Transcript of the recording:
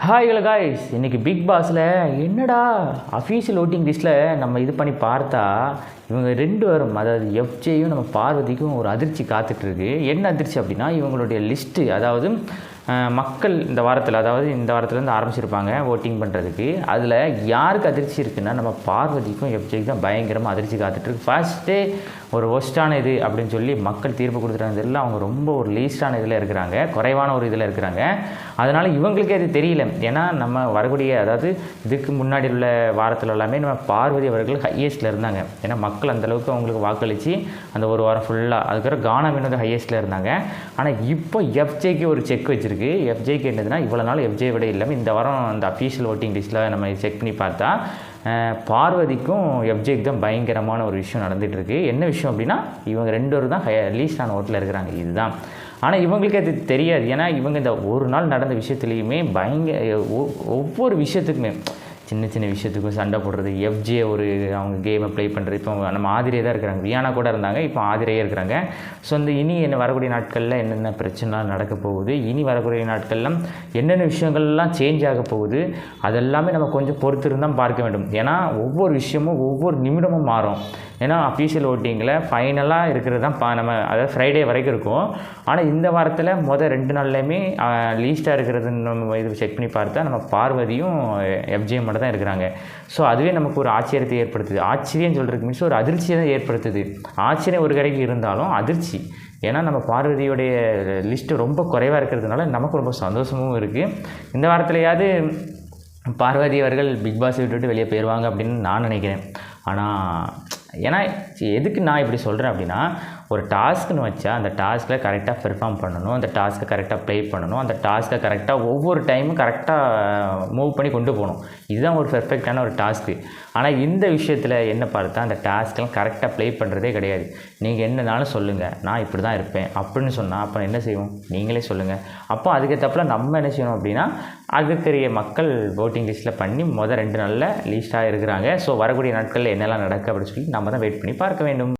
Hi hello guys, இன்றைக்கி big பாஸில் என்னடா அஃபீஷியல் ஓட்டிங் லிஸ்ட்டில் நம்ம இது பண்ணி பார்த்தா இவங்க ரெண்டு பேரும், அதாவது எஃப்ஜேயும் நம்ம பார்வதிக்கும் ஒரு அதிர்ச்சி காத்துட்ருக்கு. என்ன அதிர்ச்சி அப்படின்னா, இவங்களுடைய லிஸ்ட்டு, அதாவது மக்கள் இந்த வாரத்தில், அதாவது இந்த வாரத்துலேருந்து ஆரம்பிச்சிருப்பாங்க ஓட்டிங் பண்ணுறதுக்கு. அதில் யாருக்கு அதிர்ச்சி இருக்குன்னா, நம்ம பார்வதிக்கும் எஃப்ஜேக்கு தான் பயங்கரமாக அதிர்ச்சி காத்துட்ருக்கு. ஃபர்ஸ்ட்டே ஒரு ஒஸ்ட்டான இது அப்படின்னு சொல்லி மக்கள் தீர்ப்பு கொடுத்துட்டாங்க. அவங்க ரொம்ப ஒரு லீஸ்டான இதில் இருக்கிறாங்க, குறைவான ஒரு இதில் இருக்கிறாங்க. அதனால் இவங்களுக்கே அது தெரியல. ஏன்னா நம்ம வரக்கூடிய, அதாவது இதுக்கு முன்னாடி உள்ள வாரத்தில் எல்லாமே நம்ம பார்வதி அவர்கள் ஹையஸ்ட்டில் இருந்தாங்க. ஏன்னா மக்கள் அந்தளவுக்கு அவங்களுக்கு வாக்களித்து அந்த ஒரு வாரம் ஃபுல்லாக, அதுக்கப்புறம் கானா வினோத் ஹையஸ்ட்டில் இருந்தாங்க. ஆனால் இப்போ எஃப்ஜேக்கு ஒரு செக் வச்சுருக்கு. எஃப்ஜேக்கு என்னதுன்னா, இவ்வளோ நாள் எஃப்ஜே விட இல்லாமல் இந்த வாரம் அந்த அஃபீஷியல் ஓட்டிங் லிஸ்ட்டில் நம்ம செக் பண்ணி பார்த்தா பார்வதிக்கும் எஃப்ஜேக்கு தான் பயங்கரமான ஒரு விஷயம் நடந்துகிட்ருக்கு. என்ன விஷயம் அப்படின்னா, இவங்க ரெண்டு பேரும் தான் லீஸ்டான ஓட்டில் இருக்கிறாங்க. இதுதான். ஆனால் இவங்களுக்கு அது தெரியாது. ஏன்னா இவங்க இந்த ஒரு நாள் நடந்த விஷயத்துலேயுமே ஒவ்வொரு விஷயத்துக்குமே, சின்ன சின்ன விஷயத்துக்கும் சண்டை போடுறது, எஃப்ஜே ஒரு அவங்க கேமை ப்ளே பண்ணுறது. இப்போ நம்ம ஆதிரே தான் இருக்கிறாங்க, வியானா கூட இருந்தாங்க, இப்போ ஆதிரையே இருக்கிறாங்க. ஸோ இந்த இனி என்ன வரக்கூடிய நாட்களில் என்னென்ன பிரச்சனைலாம் நடக்க போகுது, இனி வரக்கூடிய நாட்கள்லாம் என்னென்ன விஷயங்கள்லாம் சேஞ்ச் ஆக போகுது, அதெல்லாமே நம்ம கொஞ்சம் பொறுத்திருந்தான் பார்க்க வேண்டும். ஏன்னா ஒவ்வொரு விஷயமும் ஒவ்வொரு நிமிடமும் மாறும். ஏன்னா அஃபீஷியல் ஓட்டிங்கில் ஃபைனலாக இருக்கிறது தான் நம்ம, அதாவது ஃப்ரைடே வரைக்கும் இருக்கும். ஆனால் இந்த வாரத்தில் மொதல் 2 நாள்லையுமே லீஸ்ட்டாக இருக்கிறதுன்னு நம்ம இது செக் பண்ணி பார்த்தா நம்ம பார்வதியும் எஃப்ஜே மட்டும் தான் இருக்கிறாங்க. ஸோ அதுவே நமக்கு ஒரு ஆச்சரியத்தை ஏற்படுத்துது. ஆச்சரியம் சொல்கிறதுக்கு மீன்ஸ் ஒரு அதிர்ச்சியை தான் ஏற்படுத்துது. ஆச்சரியம் ஒரு கடைக்கு இருந்தாலும் அதிர்ச்சி. ஏன்னா நம்ம பார்வதியோடைய லிஸ்ட்டு ரொம்ப குறைவாக இருக்கிறதுனால நமக்கு ரொம்ப சந்தோஷமும் இருக்குது. இந்த வாரத்துலையாவது பார்வதி அவர்கள் பிக் பாஸ் விட்டுவிட்டு வெளியே போயிடுவாங்க அப்படின்னு நான் நினைக்கிறேன். ஆனால் ஏன்னா எதுக்கு நான் இப்படி சொல்கிறேன் அப்படின்னா, ஒரு டாஸ்க்குன்னு வச்சா அந்த டாஸ்கில் கரெக்டாக பெர்ஃபார்ம் பண்ணணும், அந்த டாஸ்க்கை கரெக்டாக ப்ளே பண்ணணும், அந்த டாஸ்க்கை கரெக்டாக ஒவ்வொரு டைமும் கரெக்டாக மூவ் பண்ணி கொண்டு போகணும். இதுதான் ஒரு பெர்ஃபெக்டான ஒரு டாஸ்க்கு. ஆனால் இந்த விஷயத்தில் என்ன பார்த்தா, அந்த டாஸ்க்கெலாம் கரெக்டாக ப்ளே பண்ணுறதே கிடையாது. நீங்கள் என்னனாலும் சொல்லுங்கள், நான் இப்படி தான் இருப்பேன் அப்படின்னு சொன்னால் அப்போ என்ன செய்வோம், நீங்களே சொல்லுங்கள். அப்போ அதுக்கேற்றப்பல நம்ம என்ன செய்யணும் அப்படின்னா, அதுக்குரிய மக்கள் ஓட்டிங் லிஸ்ட்டில் பண்ணி மொதல் 2 நாளில் லீஸ்ட்டாக இருக்கிறாங்க. ஸோ வரக்கூடிய நாட்களில் என்னெல்லாம் நடக்கும் அப்படின்னு சொல்லி நம்ம தான் வெயிட் பண்ணி பார்க்க வேண்டும்.